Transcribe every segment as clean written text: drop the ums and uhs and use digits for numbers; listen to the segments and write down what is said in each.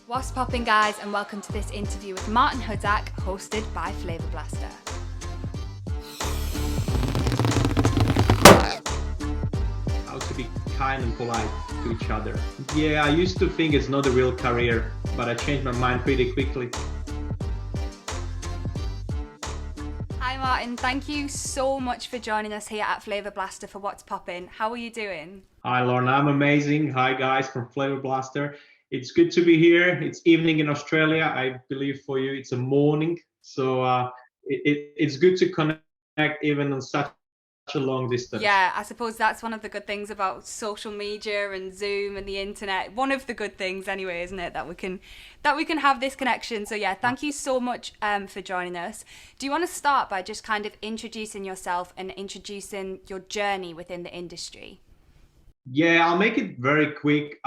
What's poppin', guys, and welcome to this interview with Martin Hudak, hosted by Flavor Blaster. How to be kind and polite to each other. Yeah, I used to think it's not a real career, but I changed my mind pretty quickly. Hi Martin, thank you so much for joining us here at Flavor Blaster for What's Poppin'. How are you doing? Hi, Lorna. I'm amazing. Hi, guys from Flavor Blaster. It's good to be here. It's evening in Australia. I believe for you it's a morning. So it's good to connect even on such a long distance. Yeah, I suppose that's one of the good things about social media and Zoom and the internet. One of the good things, anyway, isn't it, that we can have this connection. So yeah, thank you so much for joining us. Do you want to start by just kind of introducing yourself and introducing your journey within the industry? Yeah, I'll make it very quick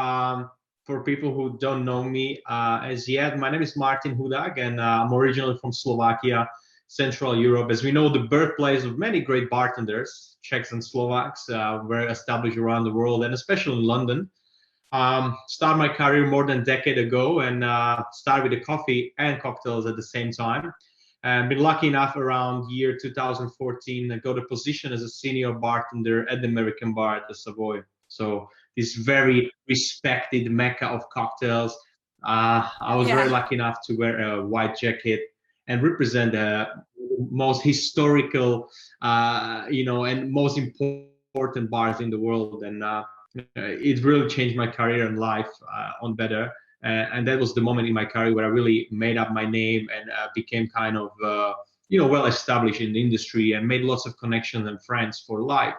for people who don't know me as yet. My name is Martin Hudak, and I'm originally from Slovakia, Central Europe. As we know, the birthplace of many great bartenders, Czechs and Slovaks, were established around the world, and especially in London. Started my career more than a decade ago, and started with the coffee and cocktails at the same time. And been lucky enough around year 2014 I got a position as a senior bartender at the American Bar at the Savoy. So this very respected mecca of cocktails. I was very Yeah. lucky enough to wear a white jacket and represent the most historical, and most important bars in the world. And it really changed my career and life on better. And that was the moment in my career where I really made up my name and became kind of, well established in the industry and made lots of connections and friends for life.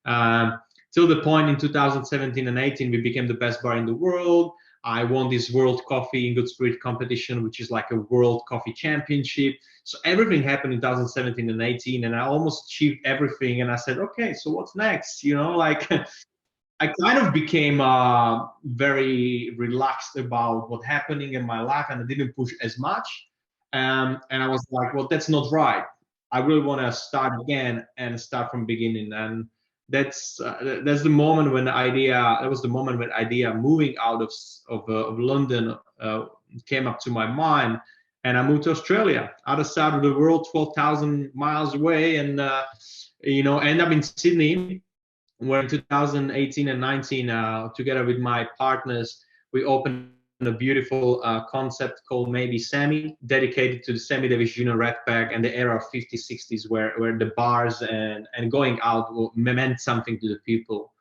Um, till the point in 2017 and 18, we became the best bar in the world. I won this World Coffee in Good Spirit competition, which is like a World Coffee Championship. So everything happened in 2017 and 18, and I almost achieved everything. And I said, okay, so what's next? Like I kind of became very relaxed about what's happening in my life, and I didn't push as much. And I was like, well, that's not right. I really want to start again and start from beginning. And that's the moment when the idea. That was the moment when idea moving out of London came up to my mind, and I moved to Australia, other side of the world, 12,000 miles away, and end up in Sydney, where in 2018 and 19, together with my partners, we opened a beautiful concept called Maybe Sammy, dedicated to the semi-division redback and the era of 50s, 60s, where the bars and going out meant something to the people.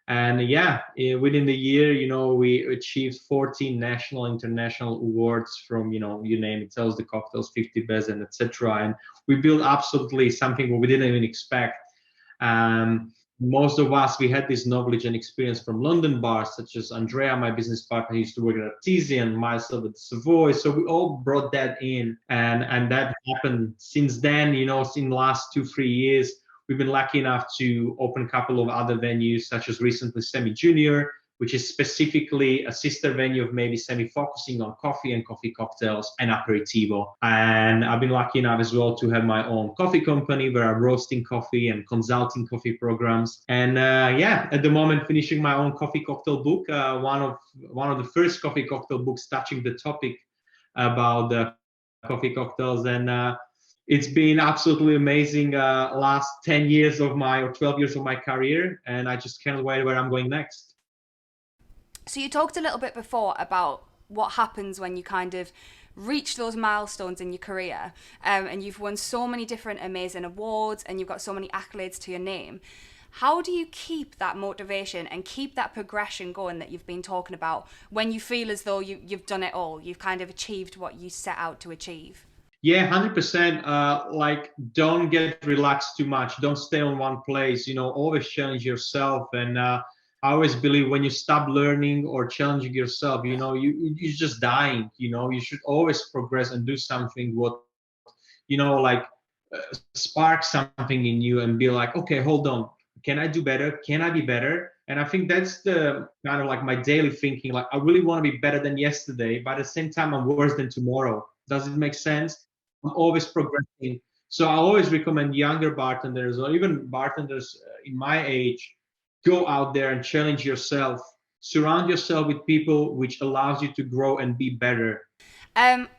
And yeah, within the year, we achieved 14 national, international awards from, you name it, Tells the Cocktails, 50 Best, and etc. And we built absolutely something we didn't even expect. Most of us, we had this knowledge and experience from London bars, such as Andrea, my business partner, used to work at Artesian, myself at Savoy. So we all brought that in, and that happened since then. In the last 2-3 years, we've been lucky enough to open a couple of other venues, such as recently Semi Junior, which is specifically a sister venue of Maybe Semi, focusing on coffee and coffee cocktails and aperitivo. And I've been lucky enough as well to have my own coffee company where I'm roasting coffee and consulting coffee programs. And at the moment, finishing my own coffee cocktail book, one of the first coffee cocktail books touching the topic about the coffee cocktails. And it's been absolutely amazing last 10 years of or 12 years of my career. And I just can't wait where I'm going next. So you talked a little bit before about what happens when you kind of reach those milestones in your career, and you've won so many different amazing awards and you've got so many accolades to your name. How do you keep that motivation and keep that progression going that you've been talking about when you feel as though you've done it all, you've kind of achieved what you set out to achieve? Yeah, 100%. Like, don't get relaxed too much. Don't stay on one place. Always challenge yourself. And I always believe when you stop learning or challenging yourself, you're just dying. You should always progress and do something what, like spark something in you and be like, okay, hold on. Can I do better? Can I be better? And I think that's the kind of like my daily thinking. Like, I really want to be better than yesterday, but at the same time, I'm worse than tomorrow. Does it make sense? I'm always progressing. So I always recommend younger bartenders or even bartenders in my age, go out there and challenge yourself. Surround yourself with people which allows you to grow and be better.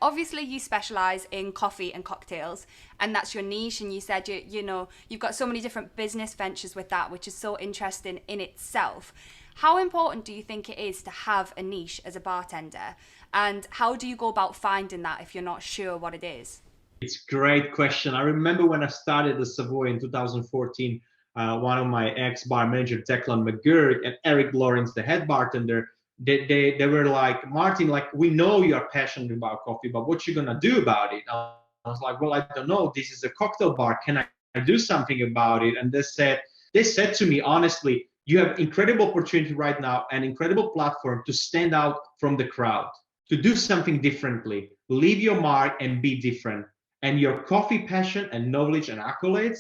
Obviously you specialize in coffee and cocktails, and that's your niche, and you said you've got so many different business ventures with that, which is so interesting in itself. How important do you think it is to have a niche as a bartender, and how do you go about finding that if you're not sure what it is? It's a great question. I remember when I started the Savoy in 2014, one of my ex-bar manager, Declan McGurk, and Eric Lawrence, the head bartender, they were like, Martin, like, we know you are passionate about coffee, but what you gonna do about it? I was like, well, I don't know. This is a cocktail bar. Can I do something about it? And they said to me, honestly, you have incredible opportunity right now, an incredible platform to stand out from the crowd, to do something differently, leave your mark and be different. And your coffee passion and knowledge and accolades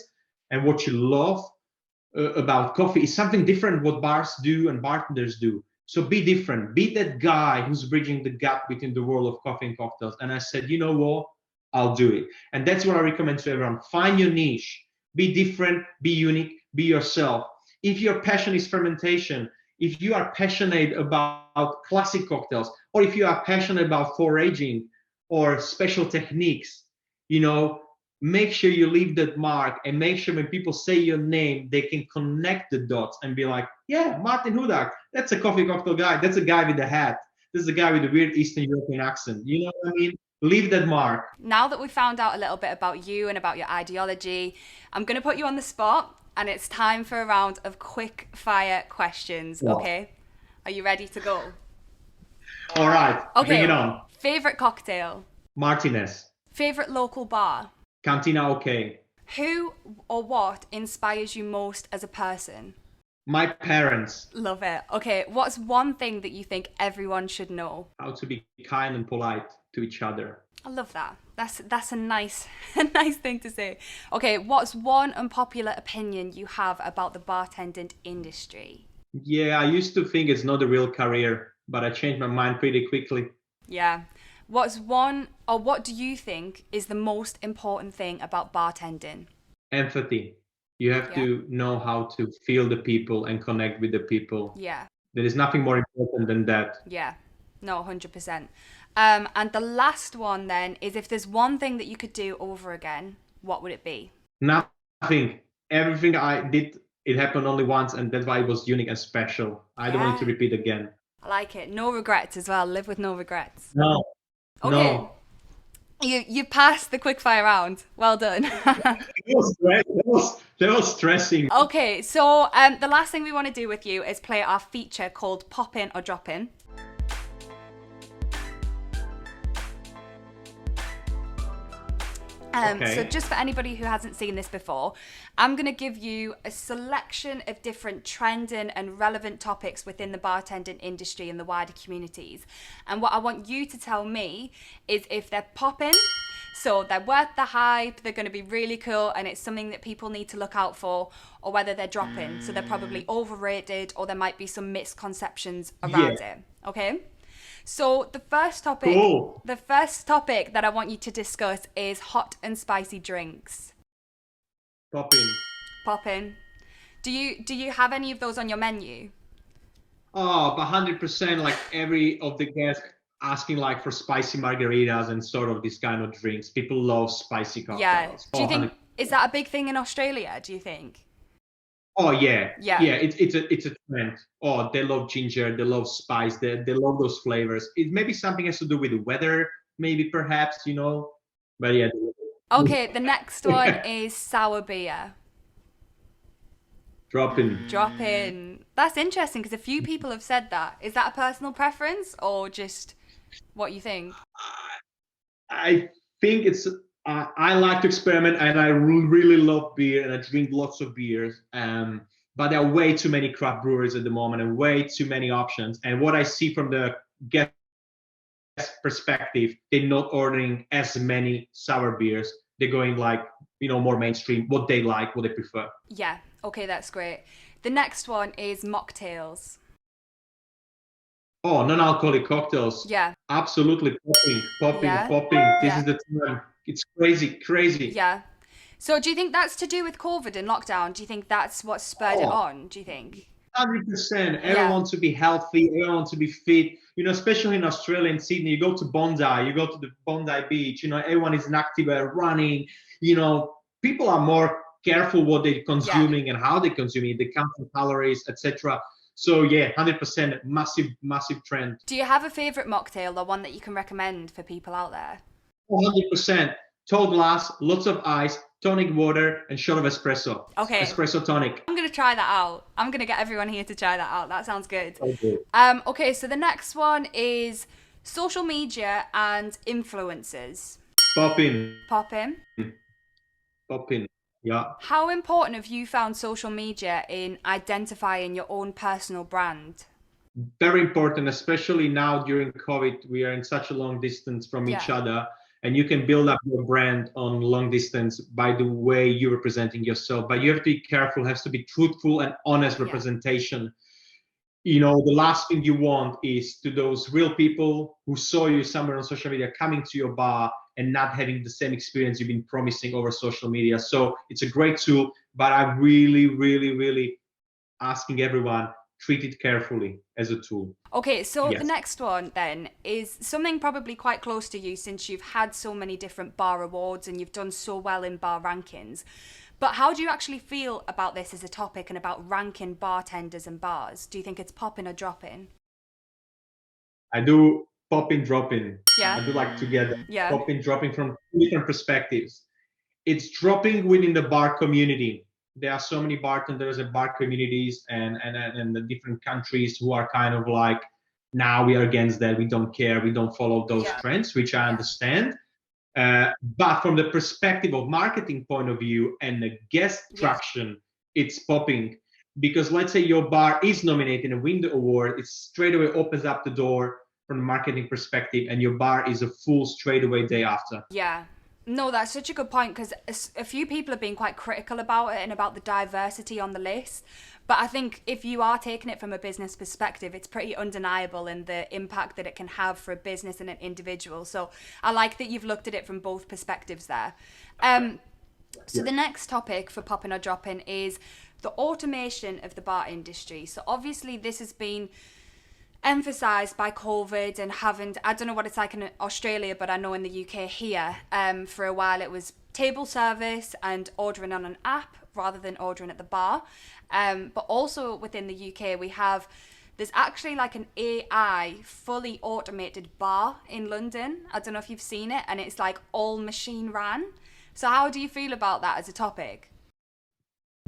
and what you love about coffee is something different what bars do and bartenders do. So be different. Be that guy who's bridging the gap between the world of coffee and cocktails. And I said, you know what? I'll do it. And that's what I recommend to everyone. Find your niche. Be different. Be unique. Be yourself. If your passion is fermentation, if you are passionate about classic cocktails, or if you are passionate about foraging or special techniques, make sure you leave that mark, and make sure when people say your name, they can connect the dots and be like, yeah, Martin Hudak, that's a coffee cocktail guy. That's a guy with a hat. This is a guy with a weird Eastern European accent. You know what I mean? Leave that mark. Now that we've found out a little bit about you and about your ideology, I'm going to put you on the spot, and it's time for a round of quick fire questions. Wow. Okay? Are you ready to go? All right. Okay. Bring it on. Favorite cocktail? Martinez. Favorite local bar? Cantina OK. Who or what inspires you most as a person? My parents. Love it. Okay, what's one thing that you think everyone should know? How to be kind and polite to each other. I love that. That's a nice a nice thing to say. Okay, what's one unpopular opinion you have about the bartending industry? Yeah, I used to think it's not a real career, but I changed my mind pretty quickly. Yeah. What do you think is the most important thing about bartending? Empathy. You have to know how to feel the people and connect with the people. Yeah. There is nothing more important than that. Yeah. No, 100%. And the last one then is, if there's one thing that you could do over again, what would it be? Nothing. Everything I did, it happened only once, and that's why it was unique and special. I don't want it to repeat again. I like it. No regrets as well. Live with no regrets. No. Okay. No. You passed the quickfire round. Well done. That was stressing. Okay, so the last thing we want to do with you is play our feature called Poppin or Droppin. So just for anybody who hasn't seen this before, I'm going to give you a selection of different trending and relevant topics within the bartending industry and the wider communities. And what I want you to tell me is if they're popping, so they're worth the hype, they're going to be really cool, and it's something that people need to look out for, or whether they're dropping, so they're probably overrated, or there might be some misconceptions around it. Okay? So the first topic that I want you to discuss is hot and spicy drinks. Poppin. Do you have any of those on your menu? Oh, but 100%, like every of the guests asking like for spicy margaritas and sort of this kind of drinks. People love spicy cocktails. Yeah. Do you think, is that a big thing in Australia, do you think? Oh yeah. It's a trend. Oh, they love ginger, they love spice, they love those flavors. It maybe something has to do with the weather, maybe perhaps, But yeah. Okay, the next one is sour beer. Drop in. That's interesting because a few people have said that. Is that a personal preference or just what you think? I think it's. I like to experiment, and I really love beer, and I drink lots of beers. But there are way too many craft breweries at the moment, and way too many options. And what I see from the guest perspective, they're not ordering as many sour beers. They're going like, more mainstream, what they like, what they prefer. Yeah. Okay, that's great. The next one is mocktails. Oh, non-alcoholic cocktails. Yeah. Absolutely popping. This is the time. It's crazy. Yeah. So do you think that's to do with COVID and lockdown? Do you think that's what spurred it on, do you think? 100%. Everyone Yeah. wants to be healthy. Everyone wants to be fit. Especially in Australia and Sydney, you go to Bondi, you go to the Bondi Beach. Everyone is active running. People are more careful what they're Yeah. consuming and how they're consuming. They count the calories, etc. So yeah, 100% massive trend. Do you have a favorite mocktail or one that you can recommend for people out there? 100%. Tall glass, lots of ice, tonic water, and shot of espresso. Okay. Espresso tonic. I'm going to try that out. I'm going to get everyone here to try that out. That sounds good. Okay. Okay, so the next one is social media and influencers. Poppin. Poppin. Poppin. Yeah. How important have you found social media in identifying your own personal brand? Very important, especially now during COVID. We are in such a long distance from each other, and you can build up your brand on long distance by the way you're representing yourself. But you have to be careful, has to be truthful and honest representation. The last thing you want is to those real people who saw you somewhere on social media coming to your bar and not having the same experience you've been promising over social media. So it's a great tool, but I really asking everyone, treat it carefully as a tool. Okay, so the next one then is something probably quite close to you, since you've had so many different bar awards and you've done so well in bar rankings. But how do you actually feel about this as a topic and about ranking bartenders and bars? Do you think it's popping or dropping? I do popping, dropping. Yeah. I do like together. Yeah. Popping, dropping from different perspectives. It's dropping within the bar community. There are so many bartenders and bar communities and the different countries who are kind of like, now we are against that. We don't care. We don't follow those trends, which I understand. But from the perspective of marketing point of view and the guest traction, it's popping. Because let's say your bar is nominated and win the award, it straight away opens up the door from a marketing perspective, and your bar is a full straight away day after. Yeah. No, that's such a good point, because a few people have been quite critical about it and about the diversity on the list. But I think if you are taking it from a business perspective, it's pretty undeniable in the impact that it can have for a business and an individual. So I like that you've looked at it from both perspectives there. So the next topic for popping or dropping is the automation of the bar industry. So obviously this has been emphasised by COVID and I don't know what it's like in Australia, but I know in the UK here, for a while it was table service and ordering on an app rather than ordering at the bar. But also within the UK there's actually like an AI fully automated bar in London. I don't know if you've seen it, and it's like all machine ran. So how do you feel about that as a topic?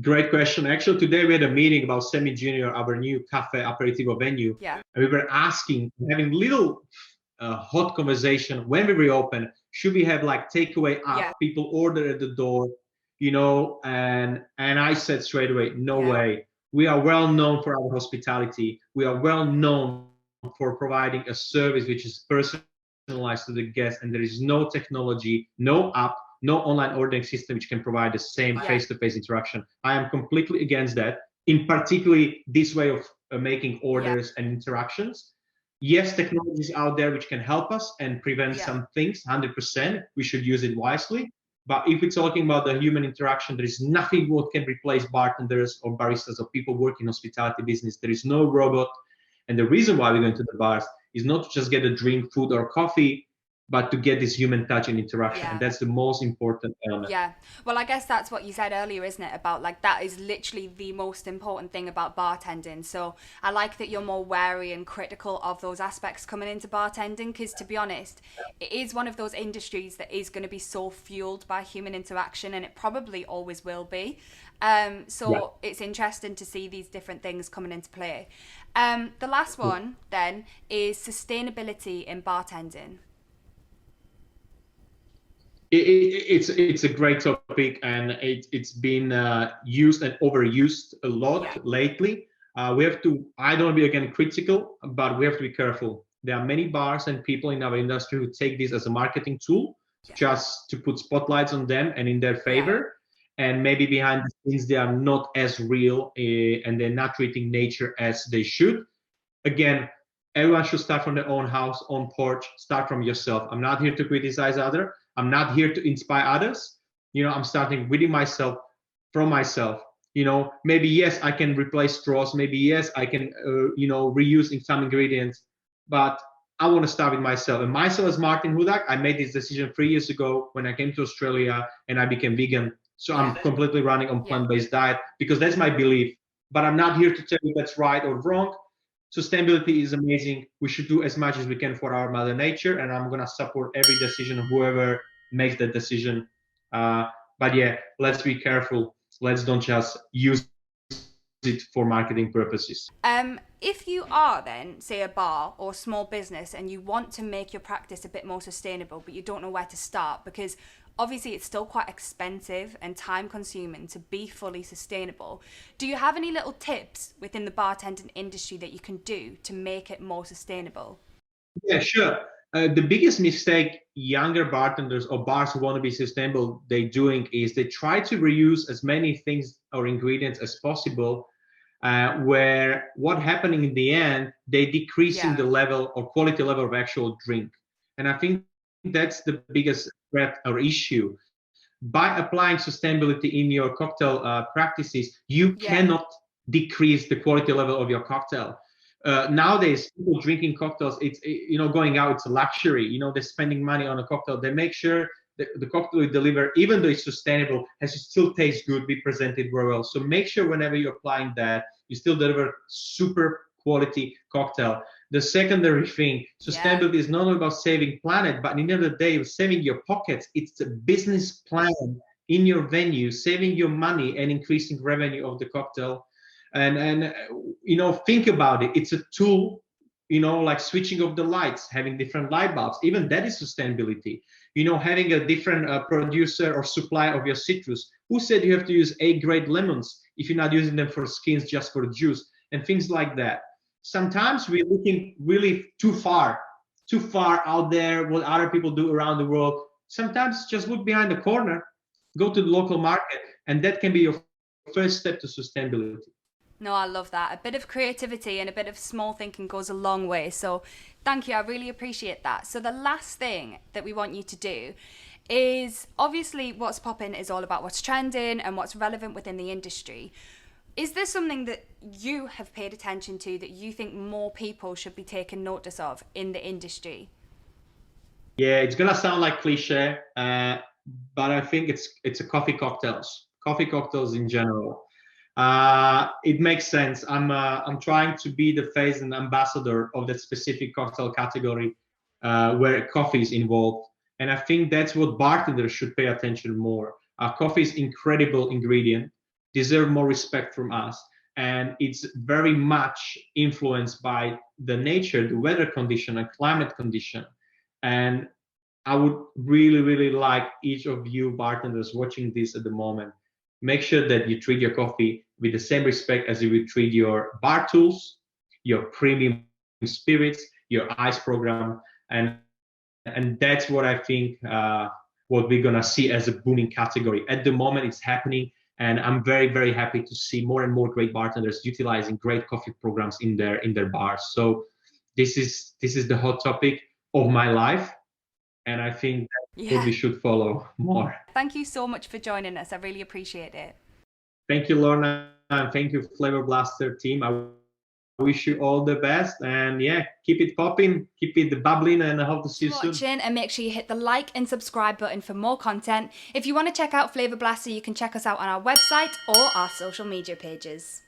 Great question. Actually, today we had a meeting about Semi Junior, our new cafe aperitivo venue. Yeah. And we were having little hot conversation when we reopen. Should we have like takeaway app? People order at the door, and I said straight away, no way. We are well known for our hospitality. We are well known for providing a service which is personalized to the guest, and there is no technology, no app, no online ordering system which can provide the same face-to-face interaction. I am completely against that, in particularly this way of making orders and interactions. Yes, technology is out there which can help us and prevent some things, 100%. We should use it wisely. But if we're talking about the human interaction, there is nothing what can replace bartenders or baristas or people working in hospitality business. There is no robot. And the reason why we're going to the bars is not to just get a drink, food, or coffee, but to get this human touch and interaction. And that's the most important element. Yeah. Well, I guess that's what you said earlier, isn't it? About like, that is literally the most important thing about bartending. So I like that you're more wary and critical of those aspects coming into bartending, because to be honest, it is one of those industries that is going to be so fueled by human interaction, and it probably always will be. It's interesting to see these different things coming into play. The last one then is sustainability in bartending. It's a great topic, and it's been used and overused a lot lately. We have to, I don't want to be again critical, but we have to be careful. There are many bars and people in our industry who take this as a marketing tool just to put spotlights on them and in their favor. And maybe behind the scenes, they are not as real and they're not treating nature as they should. Again, everyone should start from their own house, own porch, start from yourself. I'm not here to criticize others. I'm not here to inspire others. I'm starting within myself, from myself. Maybe yes, I can replace straws. Maybe yes, I can reuse in some ingredients, but I want to start with myself. And myself as Martin Hudak, I made this decision 3 years ago when I came to Australia and I became vegan. So I'm completely running on plant-based diet because that's my belief. But I'm not here to tell you that's right or wrong. Sustainability is amazing. We should do as much as we can for our mother nature, and I'm gonna support every decision of whoever makes that decision. But yeah, let's be careful. Let's don't just use it for marketing purposes. If you are then, say, a bar or small business and you want to make your practice a bit more sustainable, but you don't know where to start because obviously it's still quite expensive and time consuming to be fully sustainable, do you have any little tips within the bartending industry that you can do to make it more sustainable? Yeah, sure. The biggest mistake younger bartenders or bars who want to be sustainable they're doing is they try to reuse as many things or ingredients as possible, where what happening in the end, they decreasing the level or quality level of actual drink. And I think that's the biggest threat or issue. By applying sustainability in your cocktail practices, you cannot decrease the quality level of your cocktail. Nowadays, people drinking cocktails, it's going out, it's a luxury. They're spending money on a cocktail. They make sure that the cocktail you deliver, even though it's sustainable, has to still taste good, be presented very well. So make sure whenever you're applying that, you still deliver super quality cocktail. The secondary thing, sustainability is not only about saving planet, but at the end of the day, saving your pockets. It's a business plan in your venue, saving your money and increasing revenue of the cocktail. And think about it. It's a tool, like switching off the lights, having different light bulbs. Even that is sustainability. Having a different producer or supplier of your citrus. Who said you have to use A-grade lemons if you're not using them for skins, just for juice and things like that? Sometimes we're looking really too far out there, what other people do around the world. Sometimes just look behind the corner, go to the local market, and that can be your first step to sustainability. No, I love that. A bit of creativity and a bit of small thinking goes a long way. So thank you. I really appreciate that. So the last thing that we want you to do is obviously what's popping is all about what's trending and what's relevant within the industry. Is there something that you have paid attention to that you think more people should be taking notice of in the industry? Yeah, it's gonna sound like cliche, but I think it's a coffee cocktails in general. It makes sense. I'm trying to be the face and ambassador of that specific cocktail category where coffee is involved, and I think that's what bartenders should pay attention more. Coffee is incredible ingredient, deserve more respect from us, and it's very much influenced by the nature, the weather condition, and climate condition. And I would really, really like each of you bartenders watching this at the moment, make sure that you treat your coffee with the same respect as you would treat your bar tools, your premium spirits, your ice program, and that's what I think what we're gonna see as a booming category. At the moment, it's happening, and I'm very, very happy to see more and more great bartenders utilizing great coffee programs in their bars. So this is the hot topic of my life, and I think that's what we should follow more. Thank you so much for joining us. I really appreciate it. Thank you, Lorna, and thank you, Flavor Blaster team. I wish you all the best, and yeah, keep it popping, keep it bubbling, and I hope to see you soon. And make sure you hit the like and subscribe button for more content. If you want to check out Flavor Blaster, you can check us out on our website or our social media pages.